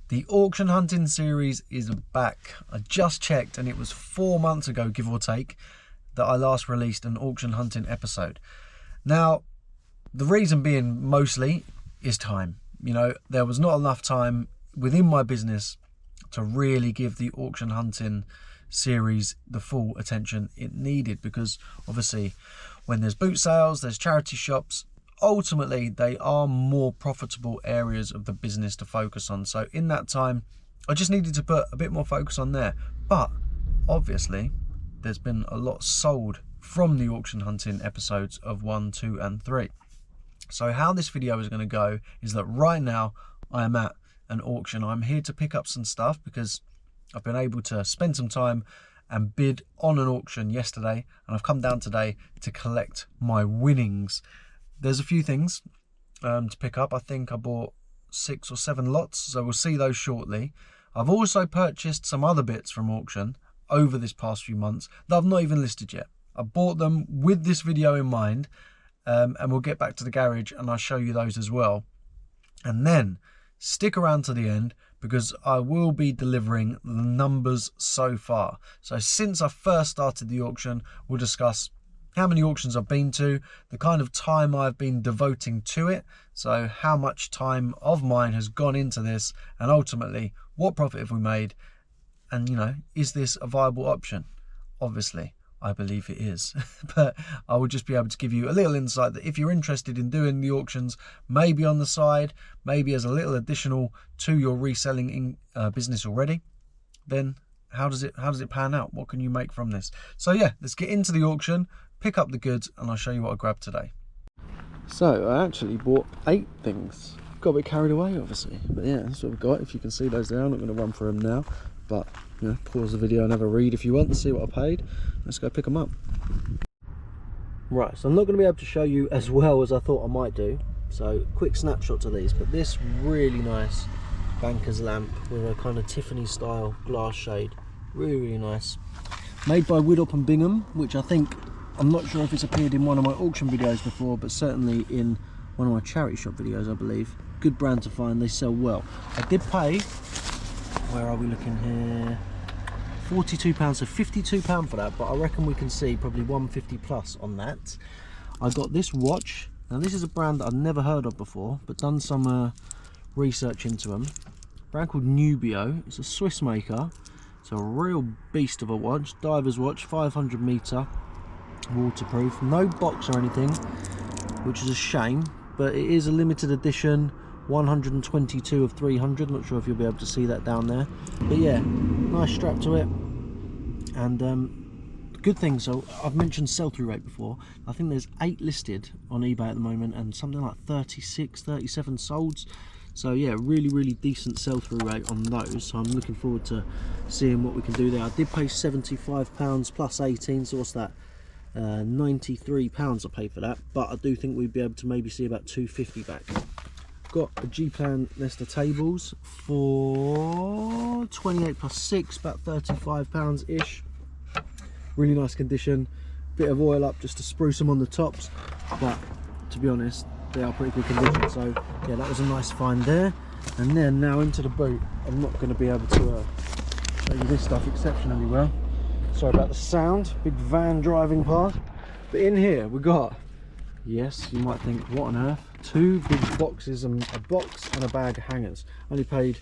The auction hunting series is back. I just checked and it was 4 months ago, give or take, that I last released an auction hunting episode. Now, the reason being mostly is time. You know, there was not enough time within my business to really give the auction hunting series the full attention it needed, because obviously when there's boot sales, there's charity shops, ultimately they are more profitable areas of the business to focus on. So in that time I just needed to put a bit more focus on there, but obviously there's been a lot sold from the auction hunting episodes of 1, 2 and 3. So how this video is going to go is that right now I am at an auction. I'm here to pick up some stuff because I've been able to spend some time and bid on an auction yesterday, and I've come down today to collect my winnings. There's a few things to pick up. I think I bought 6 or 7 lots, so we'll see those shortly. I've also purchased some other bits from auction over this past few months that I've not even listed yet. I bought them with this video in mind, and we'll get back to the garage and I'll show you those as well. And then stick around to the end because I will be delivering the numbers so far. So since I first started the auction, we'll discuss how many auctions I've been to, the kind of time I've been devoting to it, so how much time of mine has gone into this, and ultimately what profit have we made, and you know, is this a viable option? Obviously I believe it is, but I will just be able to give you a little insight that if you're interested in doing the auctions, maybe on the side, maybe as a little additional to your reselling business already, then how does it pan out? What can you make from this? So yeah, let's get into the auction, pick up the goods, and I'll show you what I grabbed today. So I actually bought 8 things. Got a bit carried away obviously, but yeah, that's what we've got. If you can see those there, I'm not going to run through them now, but you know, pause the video and have a read if you want to see what I paid. Let's go pick them up. Right, so I'm not going to be able to show you as well as I thought I might do, so quick snapshots of these, but this really nice banker's lamp with a kind of Tiffany style glass shade, really nice, made by Widdop and Bingham, which I think, I'm not sure if it's appeared in one of my auction videos before, but certainly in one of my charity shop videos I believe. Good brand to find, they sell well. I did pay, where are we looking here, £42, so £52 for that, but I reckon we can see probably 150 plus on that. I got this watch. Now this is a brand that I've never heard of before, but done some research into them. A brand called Nubio. It's a Swiss maker. It's a real beast of a watch, diver's watch, 500 meter, waterproof, no box or anything, which is a shame, but it is a limited edition, 122 of 300. Not sure if you'll be able to see that down there, but yeah, nice strap to it. And good thing, so I've mentioned sell-through rate before. I think there's 8 listed on eBay at the moment and something like 36, 37 solds. So yeah, really decent sell-through rate on those, so I'm looking forward to seeing what we can do there. I did pay £75 plus 18, so what's that, £93 I paid for that, but I do think we'd be able to maybe see about £250 back. Got a G-Plan Nesta tables for 28 plus 6, about £35 ish. Really nice condition, bit of oil up just to spruce them on the tops, but to be honest they are pretty good condition. So yeah, that was a nice find there. And then now into the boot. I'm not going to be able to show you this stuff exceptionally well, sorry about the sound, big van driving past. But in here we got, yes, you might think what on earth, 2 big boxes, and a box and a bag of hangers. Only paid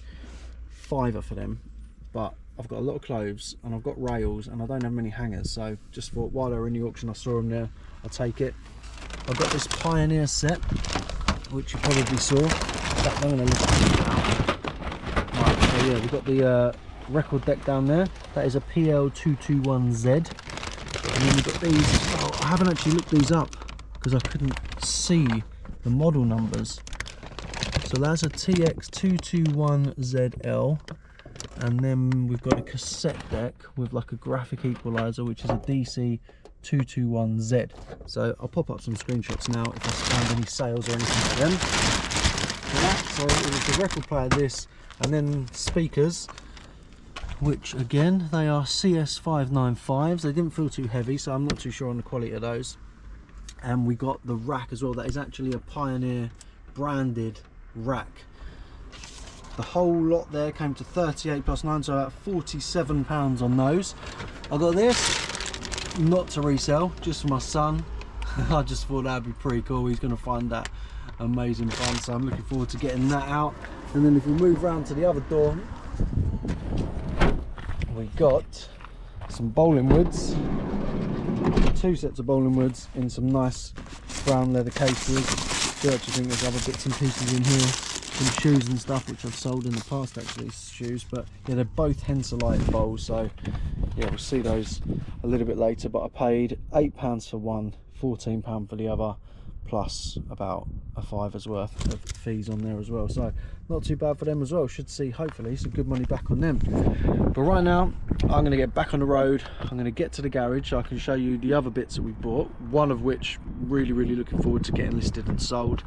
£5 for them, but I've got a lot of clothes and I've got rails and I don't have many hangers, so just thought while they were in the auction I saw them there, I'll take it. I've got this Pioneer set, which you probably saw. In fact, I'm going to list it out. Right, so yeah, we've got the record deck down there. That is a PL221Z. And then we've got these. Oh, I haven't actually looked these up because I couldn't see the model numbers. So that's a TX221ZL. And then we've got a cassette deck with like a graphic equalizer, which is a DC221Z. So I'll pop up some screenshots now if I found any sales or anything for them. So it was the record player, this, and then speakers, which again they are CS595s. They didn't feel too heavy, so I'm not too sure on the quality of those. And we got the rack as well. That is actually a Pioneer branded rack. The whole lot there came to 38 plus 9, so about £47 on those. I got this, not to resell, just for my son. I just thought that'd be pretty cool. He's going to find that amazing fun, so I'm looking forward to getting that out. And then if we move round to the other door, we got some bowling woods, 2 sets of bowling woods in some nice brown leather cases. I do actually think there's other bits and pieces in here, some shoes and stuff which I've sold in the past, actually, shoes, but yeah, they're both Henselite bowls, so yeah, we'll see those a little bit later. But I paid £8 for one, £14 for the other, plus about a £5's worth of fees on there as well, so not too bad for them as well. Should see hopefully some good money back on them. But right now I'm going to get back on the road. I'm going to get to the garage so I can show you the other bits that we bought, one of which really looking forward to getting listed and sold.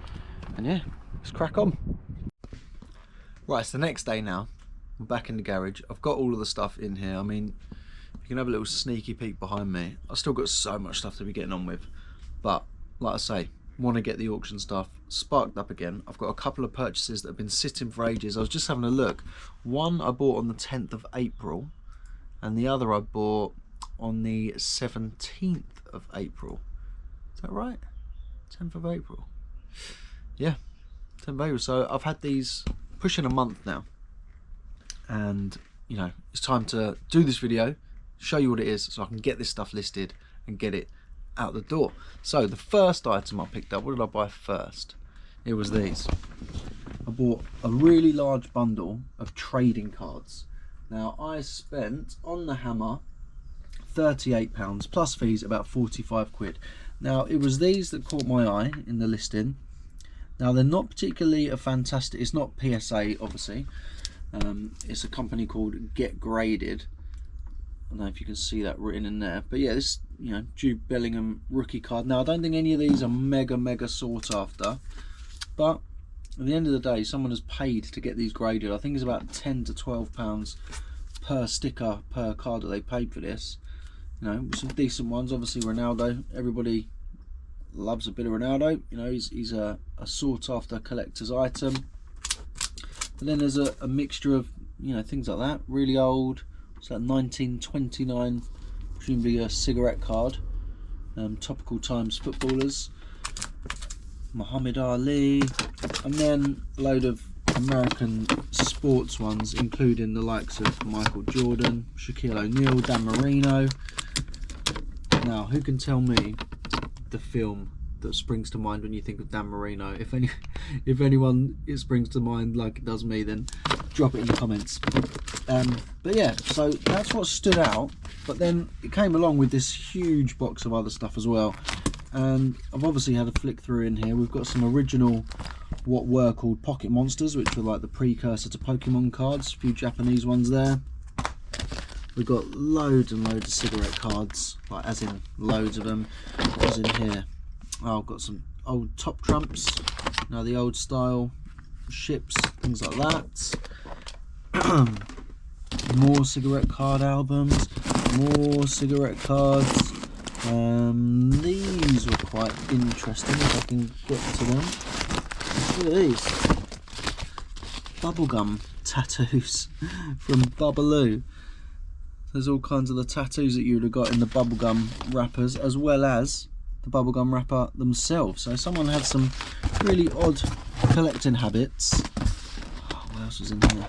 And yeah, let's crack on. Right, it's the next day now. I'm back in the garage. I've got all of the stuff in here. I mean, you can have a little sneaky peek behind me. I've still got so much stuff to be getting on with, but like I say, want to get the auction stuff sparked up again. I've got a couple of purchases that have been sitting for ages. I was just having a look. One I bought on the 10th of April and the other I bought on the 17th of April. Is that right? 10th of April. Yeah, 10th of April. So I've had these pushing a month now, and you know, it's time to do this video, show you what it is so I can get this stuff listed and get it out the door. So the first item I picked up, what did I buy first? It was these. I bought a really large bundle of trading cards. Now I spent on the hammer £38 plus fees, about 45 quid. Now it was these that caught my eye in the listing. Now they're not particularly a fantastic, it's not PSA obviously, it's a company called Get Graded. I don't know if you can see that written in there, but yeah, this, you know, Jude Bellingham rookie card. Now I don't think any of these are mega sought after, but at the end of the day, someone has paid to get these graded. I think it's about £10 to £12 per sticker per card that they paid for this. You know, some decent ones. Obviously Ronaldo, everybody loves a bit of Ronaldo. You know, he's a sought after collector's item. But then there's a mixture of, you know, things like that, really old. It's like 1929, presumably a cigarette card. Topical Times footballers, Muhammad Ali, and then a load of American sports ones, including the likes of Michael Jordan, Shaquille O'Neal, Dan Marino. Now, who can tell me the film that springs to mind when you think of Dan Marino? If anyone it springs to mind like it does me, then drop it in the comments. But yeah, so that's what stood out. But then it came along with this huge box of other stuff as well, and I've obviously had a flick through in here. We've got some original, what were called Pocket Monsters, which were like the precursor to Pokemon cards. A few Japanese ones there. We've got loads and loads of cigarette cards, like as in loads of them. What was in here? Oh, I've got some old Top Trumps, now the old style ships, things like that. More cigarette card albums, more cigarette cards. These were quite interesting, if I can get to them. Look at these bubblegum tattoos from Bubbaloo. There's all kinds of the tattoos that you would have got in the bubblegum wrappers, as well as the bubblegum wrapper themselves. So someone had some really odd collecting habits. Oh, what else was in here?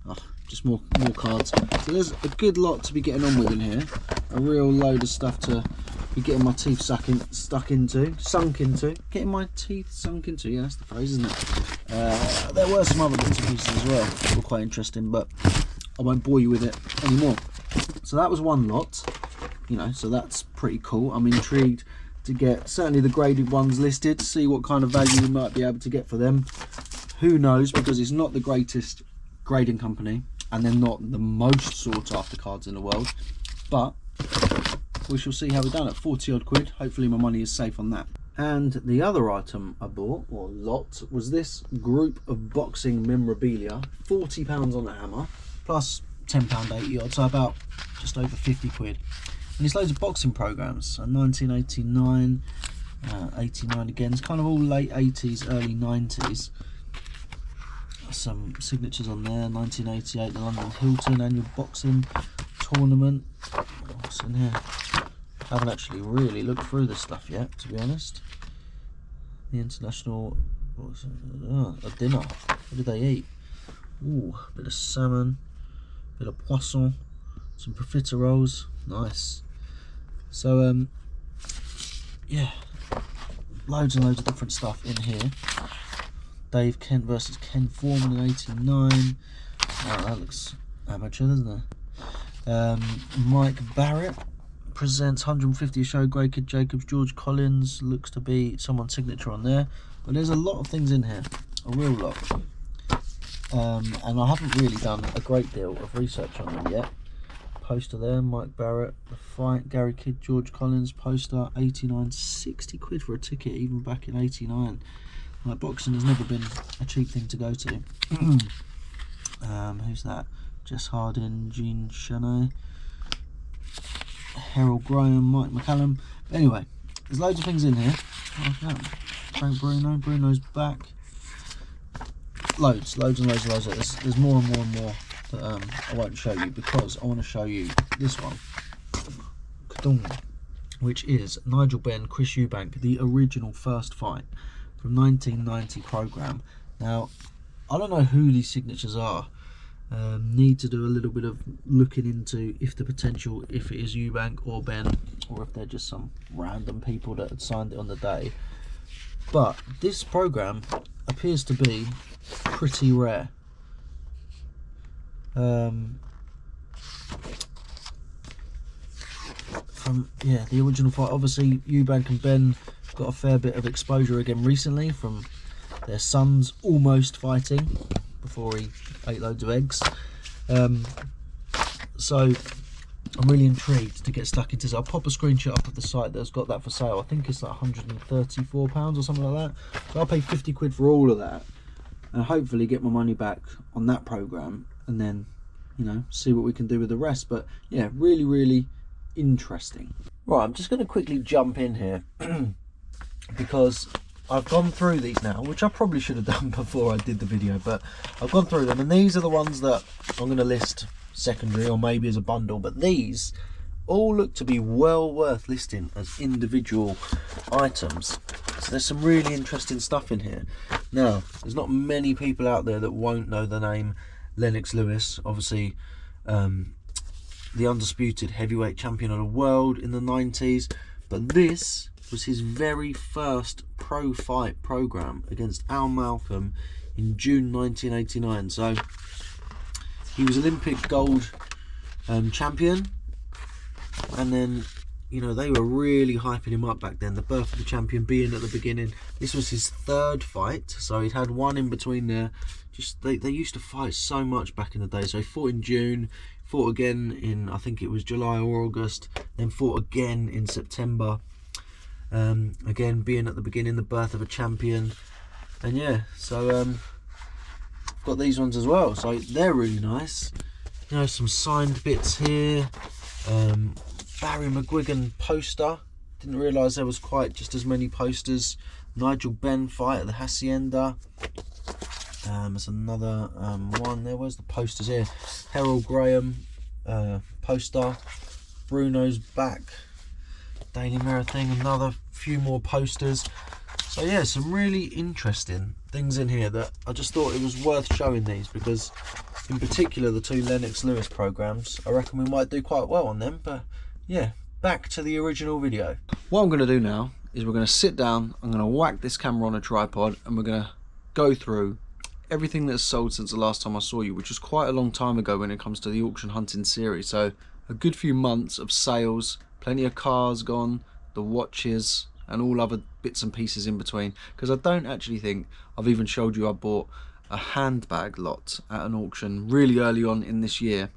Oh, just more cards. So there's a good lot to be getting on with in here. A real load of stuff to be getting my teeth sunk into. Getting my teeth sunk into, yeah, that's the phrase, isn't it? There were some other bits and pieces as well that were quite interesting, but I won't bore you with it anymore. So that was one lot, you know, so that's pretty cool. I'm intrigued to get certainly the graded ones listed, see what kind of value we might be able to get for them. Who knows, because it's not the greatest grading company and they're not the most sought after cards in the world, but we shall see how we're done at 40 odd quid. Hopefully my money is safe on that. And the other item I bought, or lot, was this group of boxing memorabilia, £40 on the hammer, plus £10.80 odd, so about just over 50 quid. And it's loads of boxing programs, so 1989, 89 again. It's kind of all late 80s, early 90s. some signatures on there. 1988, the London Hilton annual boxing tournament. What's in here? I haven't actually really looked through this stuff yet, to be honest. The international, a dinner. What did they eat? Ooh, a bit of salmon, a bit of poisson, some profiteroles. Nice. So yeah, loads and loads of different stuff in here. Dave Kent versus Ken Foreman in '89. Wow, that looks amateur, doesn't it? Mike Barrett presents 150 show. Grey Kid Jacobs, George Collins, looks to be someone's signature on there. But there's a lot of things in here, a real lot. And I haven't really done a great deal of research on them yet. Poster there, Mike Barrett, The Fight, Gary Kidd, George Collins, poster, 89, 60 quid for a ticket, even back in '89. Like, boxing has never been a cheap thing to go to. Who's that? Jess Hardin, Gene Chenet, Harold Graham, Mike McCallum. But anyway, there's loads of things in here. Frank Bruno's back. Loads and loads. There's more and more that I won't show you, because I want to show you this one, which is Nigel Benn, Chris Eubank, the original first fight from 1990 program. Now, I don't know who these signatures are. Need to do a little bit of looking into if it is Eubank or Ben, or if they're just some random people that had signed it on the day. But this program appears to be pretty rare. The original fight, obviously Eubank and Ben got a fair bit of exposure again recently from their sons almost fighting before he ate loads of eggs. So I'm really intrigued to get stuck into this. I'll pop a screenshot up of the site that's got that for sale. I think it's like £134 or something like that. So I'll pay 50 quid for all of that, and hopefully get my money back on that program, and then, you know, see what we can do with the rest. But yeah, really interesting. Right, I'm just going to quickly jump in here because I've gone through these now, which I probably should have done before I did the video, but I've gone through them, and these are the ones that I'm going to list secondary or maybe as a bundle. But these all look to be well worth listing as individual items. So there's some really interesting stuff in here. Now, there's not many people out there that won't know the name Lennox Lewis. Obviously, the undisputed heavyweight champion of the world in the 90s. But this was his very first pro fight program against Al Malcolm in June 1989. So he was Olympic gold champion, and then, you know, they were really hyping him up back then. The birth of the champion being at the beginning. This was his third fight, so he'd had one in between there. Just they used to fight so much back in the day. So he fought in June, fought again in, I think it was July or August, then fought again in September. Again, being at the beginning, the birth of a champion. And yeah, so I've got these ones as well, so they're really nice. You know, some signed bits here. Barry McGuigan poster. Didn't realise there was quite just as many posters. Nigel Benn fight at the Hacienda. There's another one there. Where's the posters here? Harold Graham poster. Bruno's back. Daily Mirror thing. Another few more posters. So yeah, some really interesting things in here that I just thought it was worth showing these, because in particular the two Lennox Lewis programs, I reckon we might do quite well on them. But yeah, back to the original video. What I'm going to do now is we're going to sit down, I'm going to whack this camera on a tripod, and we're going to go through everything that's sold since the last time I saw you, which was quite a long time ago when it comes to the auction hunting series. So a good few months of sales, plenty of cars gone, the watches, and all other bits and pieces in between. Because I don't actually think I've even showed you I bought a handbag lot at an auction really early on in this year.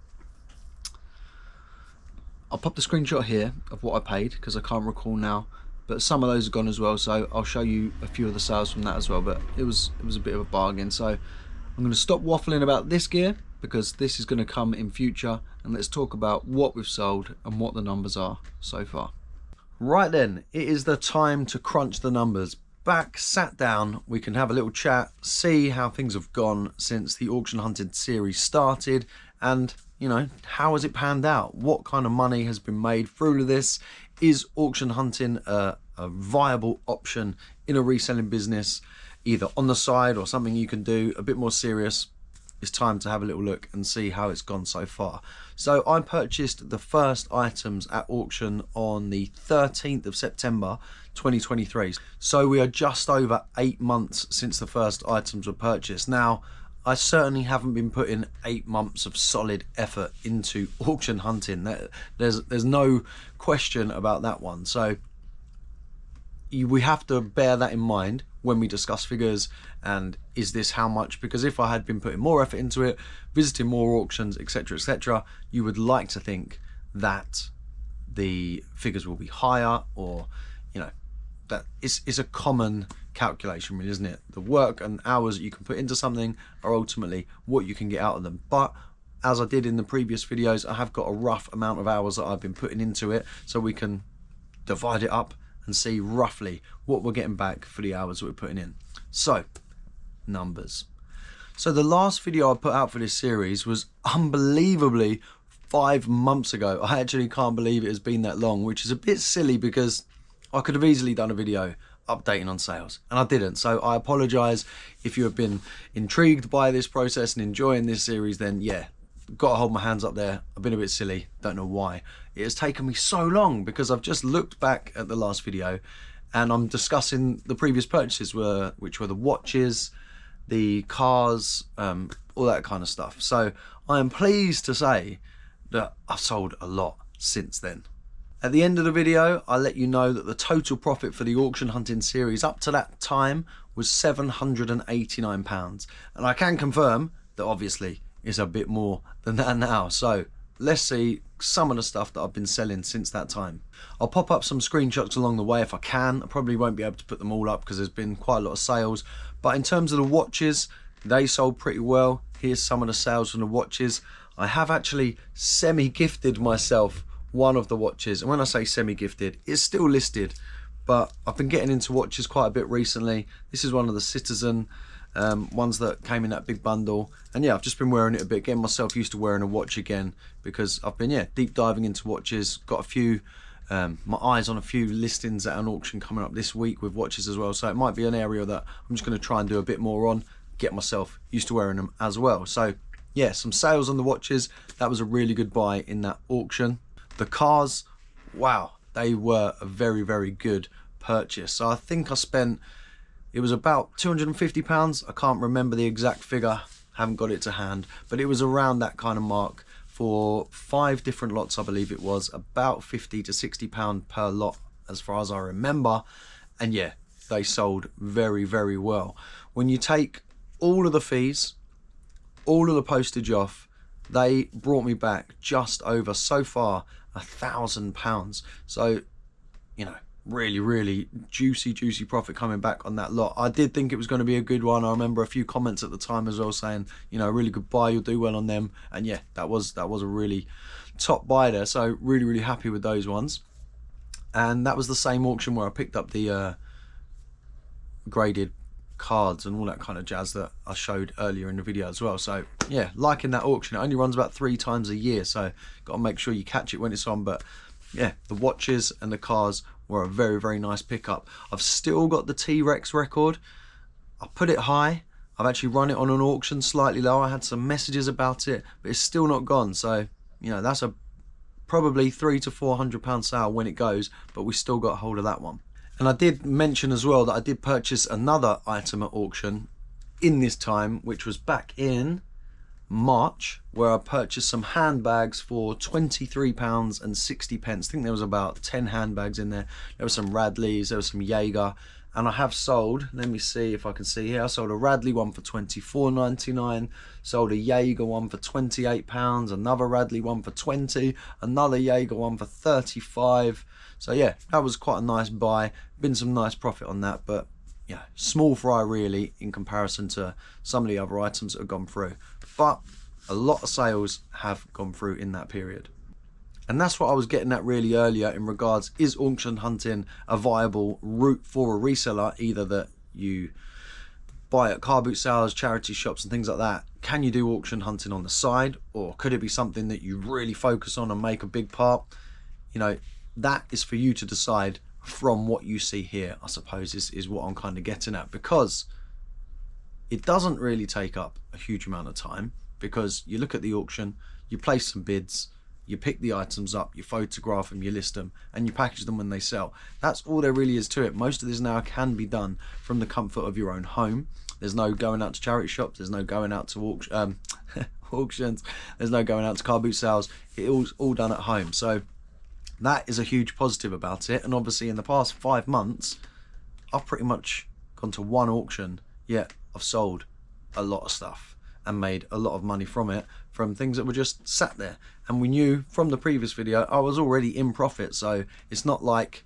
I'll pop the screenshot here of what I paid, because I can't recall now, but some of those are gone as well, so I'll show you a few of the sales from that as well. But it was a bit of a bargain. So I'm going to stop waffling about this gear, because this is going to come in future, and let's talk about what we've sold and what the numbers are so far. Right then, it is the time to crunch the numbers. back, sat down, we can have a little chat, see how things have gone since the auction hunting series started, and you know, how has it panned out? What kind of money has been made through this? Is auction hunting a viable option in a reselling business, either on the side or something you can do a bit more serious? It's time to have a little look and see how it's gone so far. So I purchased the first items at auction on the 13th of September 2023. So we are just over 8 months since the first items were purchased. Now, I certainly haven't been putting 8 months of solid effort into auction hunting. There's no question about that one. So we have to bear that in mind when we discuss figures and is this how much, because if I had been putting more effort into it, visiting more auctions, etc., you would like to think that the figures will be higher, or you know, that it's a common calculation really, isn't it? The work and hours that you can put into something are ultimately what you can get out of them. But as I did in the previous videos, I have got a rough amount of hours that I've been putting into it, so we can divide it up and see roughly what we're getting back for the hours that we're putting in. So, numbers. So the last video I put out for this series was unbelievably 5 months ago. I actually can't believe it has been that long, which is a bit silly because I could have easily done a video updating on sales and I didn't. So I apologize if you have been intrigued by this process and enjoying this series. Then yeah, gotta hold my hands up there. I've been a bit silly, don't know why it has taken me so long, because I've just looked back at the last video and I'm discussing the previous purchases, which were the watches, the cars, all that kind of stuff. So I am pleased to say that I've sold a lot since then. At the end of the video, I'll let you know that the total profit for the auction hunting series up to that time was £789. And I can confirm that obviously it's a bit more than that now. So let's see some of the stuff that I've been selling since that time. I'll pop up some screenshots along the way if I can. I probably won't be able to put them all up because there's been quite a lot of sales. But in terms of the watches, they sold pretty well. Here's some of the sales from the watches. I have actually semi-gifted myself one of the watches, and when I say semi-gifted, it's still listed, but I've been getting into watches quite a bit recently. This is one of the Citizen ones that came in that big bundle, and yeah, I've just been wearing it a bit, getting myself used to wearing a watch again, because I've been deep diving into watches. Got a few my eyes on a few listings at an auction coming up this week with watches as well, so it might be an area that I'm just going to try and do a bit more on, get myself used to wearing them as well. So yeah, some sales on the watches. That was a really good buy in that auction. The cars, wow, they were a very, very good purchase. So I think I spent, it was about £250. I can't remember the exact figure, haven't got it to hand, but it was around that kind of mark for 5 different lots. I believe it was about £50 to £60 per lot as far as I remember. And yeah, they sold very, very well. When you take all of the fees, all of the postage off, they brought me back just over, so far, £1,000. So, you know, really, really juicy profit coming back on that lot. I did think it was going to be a good one. I remember a few comments at the time as well saying, you know, really good buy, you'll do well on them. And yeah, that was a really top buy there. So really, really happy with those ones. And that was the same auction where I picked up the graded cards and all that kind of jazz that I showed earlier in the video as well. So yeah, liking that auction. It only runs about 3 times a year, so got to make sure you catch it when it's on. But yeah, the watches and the cars were a very, very nice pickup. I've still got the T-Rex record. I put it high. I've actually run it on an auction slightly low. I had some messages about it, but it's still not gone. So you know, that's a probably £300 to £400 sale when it goes, but we still got hold of that one. And I did mention as well that I did purchase another item at auction in this time, which was back in March, where I purchased some handbags for £23.60. I think there was about 10 handbags in there. There were some Radleys, there was some Jaeger, and I have sold, let me see if I can see here, I sold a Radley one for £24.99, sold a Jaeger one for £28, another Radley one for £20, another Jaeger one for £35. So yeah, that was quite a nice buy. Been some nice profit on that, but yeah, small fry really in comparison to some of the other items that have gone through. But a lot of sales have gone through in that period. And that's what I was getting at really earlier in regards, is auction hunting a viable route for a reseller, either that you buy at car boot sales, charity shops and things like that? Can you do auction hunting on the side, or could it be something that you really focus on and make a big part? You know, that is for you to decide from what you see here, I suppose, is what I'm kind of getting at, because it doesn't really take up a huge amount of time, because you look at the auction, you place some bids, you pick the items up, you photograph them, you list them, and you package them when they sell. That's all there really is to it. Most of this now can be done from the comfort of your own home. There's no going out to charity shops, there's no going out to auctions, there's no going out to car boot sales. It's all done at home. So that is a huge positive about it. And obviously in the past 5 months, I've pretty much gone to one auction, yet I've sold a lot of stuff and made a lot of money from it, from things that were just sat there. And we knew from the previous video I was already in profit, so it's not like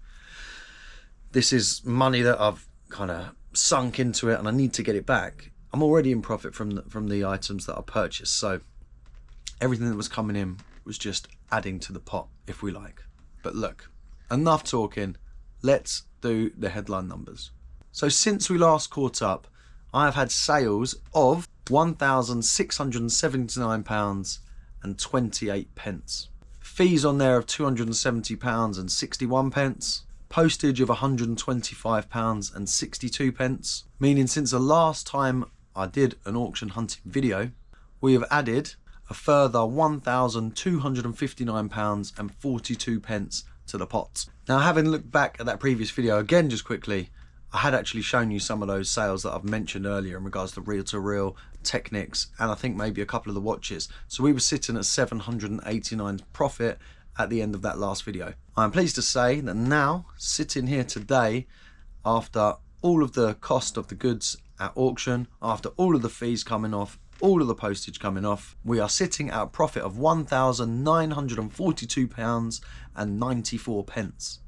this is money that I've kind of sunk into it and I need to get it back. I'm already in profit from the items that I purchased, so everything that was coming in was just adding to the pot, if we like. But look, enough talking, let's do the headline numbers. So since we last caught up, I have had sales of £1,679.28. Fees on there of £270.61. Postage of £125.62. Meaning since the last time I did an auction hunting video, we have added a further £1,259.42 to the pot. Now, having looked back at that previous video again just quickly, I had actually shown you some of those sales that I've mentioned earlier in regards to reel-to-reel, Technics, and I think maybe a couple of the watches. So we were sitting at 789 profit at the end of that last video. I'm pleased to say that now, sitting here today, after all of the cost of the goods at auction, after all of the fees coming off, all of the postage coming off, we are sitting at a profit of £1,942.94.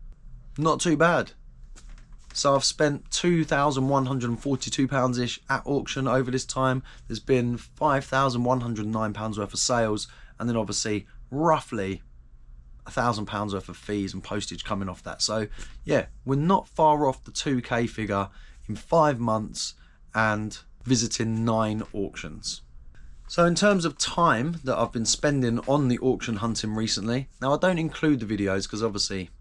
Not too bad. So I've spent £2,142-ish at auction over this time. There's been £5,109 worth of sales, and then obviously roughly £1,000 worth of fees and postage coming off that. So yeah, we're not far off the 2k figure in 5 months and visiting 9 auctions. So in terms of time that I've been spending on the auction hunting recently, now I don't include the videos because obviously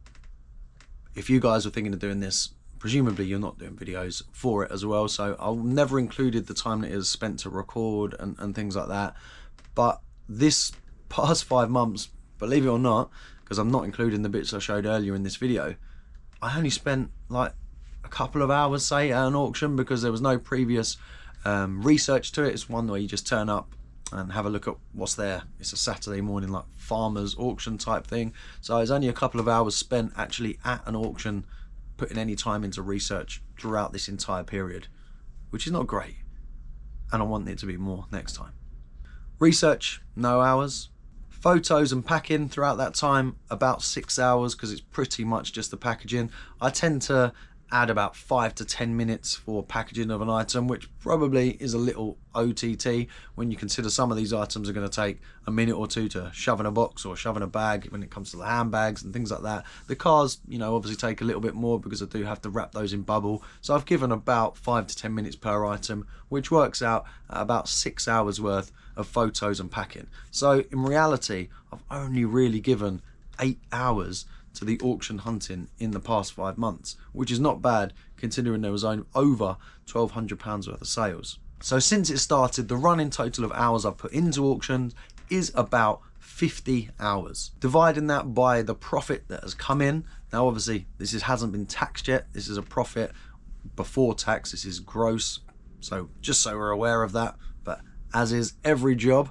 if you guys are thinking of doing this, presumably you're not doing videos for it as well, so I'll never included the time that it is spent to record and things like that. But this past 5 months, believe it or not, because I'm not including the bits I showed earlier in this video, I only spent like a couple of hours, say, at an auction, because there was no previous research to it. It's one where you just turn up and have a look at what's there. It's a Saturday morning, like farmers auction type thing. So it's only a couple of hours spent actually at an auction, putting any time into research throughout this entire period, which is not great, and I want it to be more next time. Research, no hours. Photos and packing throughout that time, about 6 hours, because it's pretty much just the packaging. I tend to add about 5 to 10 minutes for packaging of an item, which probably is a little OTT when you consider some of these items are going to take a minute or two to shove in a box or shove in a bag when it comes to the handbags and things like that. The cars, you know, obviously take a little bit more because I do have to wrap those in bubble. So I've given about 5 to 10 minutes per item, which works out at about 6 hours worth of photos and packing. So in reality, I've only really given 8 hours to the auction hunting in the past 5 months, which is not bad considering there was over £1,200 worth of sales. So since it started, the running total of hours I've put into auctions is about 50 hours. Dividing that by the profit that has come in, now obviously this hasn't been taxed yet, this is a profit before tax, this is gross, so just so we're aware of that, but as is every job,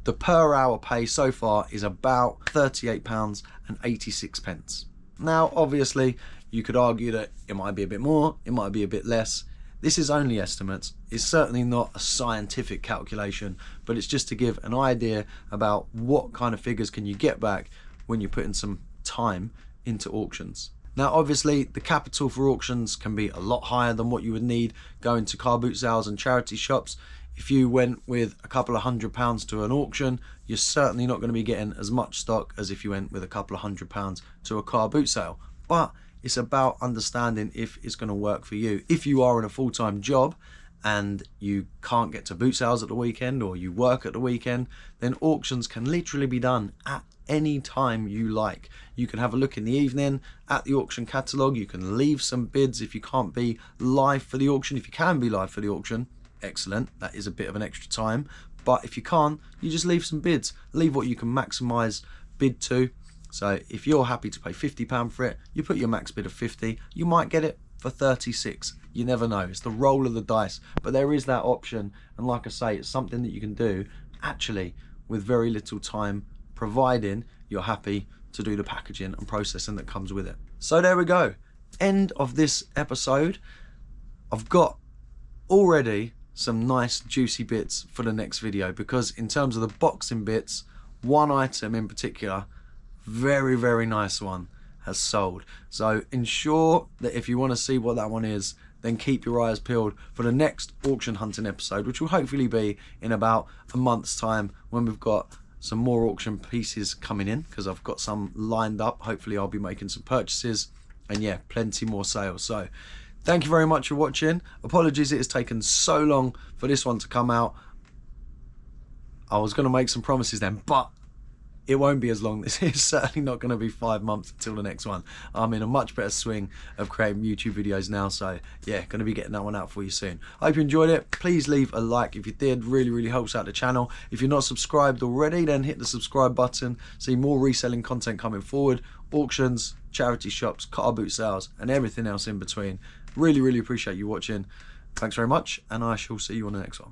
the per hour pay so far is about £38.86. Now, obviously, you could argue that it might be a bit more, it might be a bit less. This is only estimates. It's certainly not a scientific calculation, but it's just to give an idea about what kind of figures can you get back when you put in some time into auctions. Now, obviously, the capital for auctions can be a lot higher than what you would need going to car boot sales and charity shops. If you went with a couple of £100 to an auction, you're certainly not going to be getting as much stock as if you went with a couple of £100 to a car boot sale. But it's about understanding if it's going to work for you. If you are in a full-time job and you can't get to boot sales at the weekend, or you work at the weekend, then auctions can literally be done at any time you like. You can have a look in the evening at the auction catalogue. You can leave some bids if you can't be live for the auction. If you can be live for the auction, excellent, that is a bit of an extra time. But if you can't, you just leave some bids. Leave what you can maximise bid to. So if you're happy to pay £50 for it, you put your max bid of 50, you might get it for 36. You never know, it's the roll of the dice, but there is that option. And like I say, it's something that you can do actually with very little time, providing you're happy to do the packaging and processing that comes with it. So there we go, end of this episode. I've got already some nice juicy bits for the next video, because in terms of the boxing bits, one item in particular, very, very nice one, has sold. So ensure that if you want to see what that one is, then keep your eyes peeled for the next auction hunting episode, which will hopefully be in about a month's time, when we've got some more auction pieces coming in, because I've got some lined up. Hopefully I'll be making some purchases, and yeah, plenty more sales. So thank you very much for watching. Apologies it has taken so long for this one to come out. I was going to make some promises then, but it won't be as long. This is certainly not going to be 5 months until the next one. I'm in a much better swing of creating YouTube videos now, so yeah, going to be getting that one out for you soon. I hope you enjoyed it. Please leave a like if you did. Really helps out the channel. If you're not subscribed already, then hit the subscribe button. See more reselling content coming forward, auctions, charity shops, car boot sales, and everything else in between. Really appreciate you watching. Thanks very much, and I shall see you on the next one.